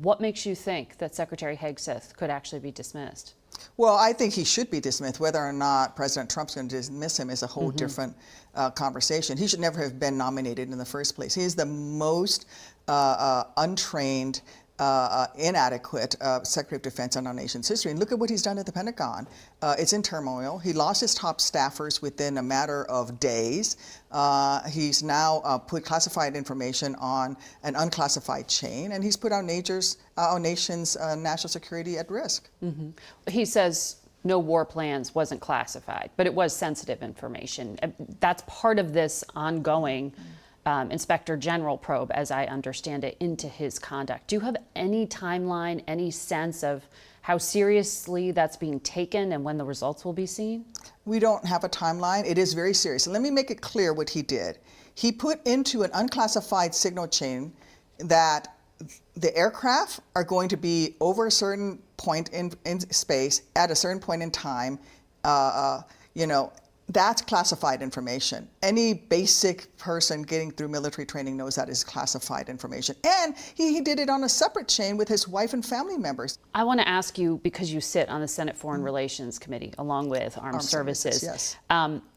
What makes you think that Secretary Hegseth could actually be dismissed? Well, I think he should be dismissed. Whether or not President Trump's going to dismiss him is a whole different conversation. He should never have been nominated in the first place. He is the most untrained, inadequate Secretary of Defense in our nation's history. And look at what he's done at the Pentagon. It's in turmoil. He lost his top staffers within a matter of days. He's now put classified information on an unclassified chain, and he's put our nation's national security at risk. He says no war plans wasn't classified, but it was sensitive information. That's part of this ongoing Inspector General probe, as I understand it, into his conduct. Do you have any timeline, any sense of how seriously that's being taken and when the results will be seen? We don't have a timeline. It is very serious. Let me make it clear what he did. He put into an unclassified signal chain that the aircraft are going to be over a certain point in space at a certain point in time. That's classified information. Any basic person getting through military training knows that is classified information. And he did it on a separate chain with his wife and family members. I want to ask you, because you sit on the Senate Foreign Relations Committee along with Armed Services, yes.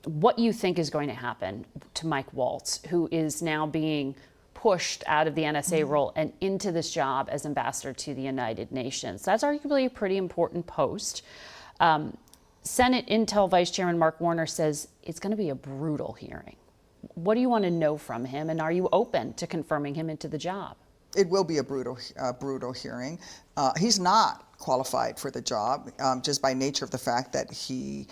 What you think is going to happen to Mike Waltz, who is now being pushed out of the NSA role and into this job as ambassador to the United Nations. That's arguably a pretty important post. Senate Intel Vice Chairman Mark Warner says it's going to be a brutal hearing. What do you want to know from him, and are you open to confirming him into the job? It will be a brutal hearing. He's not qualified for the job just by nature of the fact that he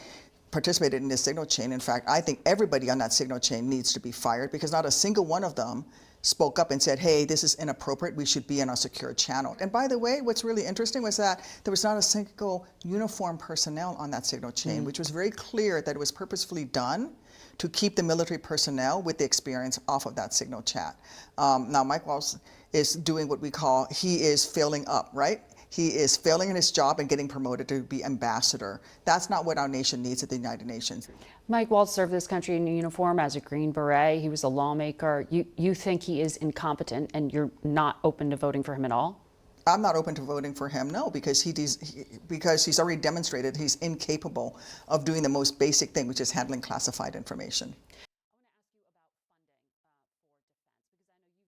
participated in this signal chain. In fact, I think everybody on that signal chain needs to be fired because not a single one of them spoke up and said, hey, this is inappropriate, we should be in a secure channel. And by the way, what's really interesting was that there was not a single uniformed personnel on that signal chain, which was very clear that it was purposefully done to keep the military personnel with the experience off of that signal chat. Now, Mike Waltz is doing what we call, he is failing up, right? He is failing in his job and getting promoted to be ambassador. That's not what our nation needs at the United Nations. Mike Waltz served this country in uniform as a Green Beret. He was a lawmaker. You think he is incompetent and you're not open to voting for him at all? I'm not open to voting for him, no, because he's already demonstrated he's incapable of doing the most basic thing, which is handling classified information.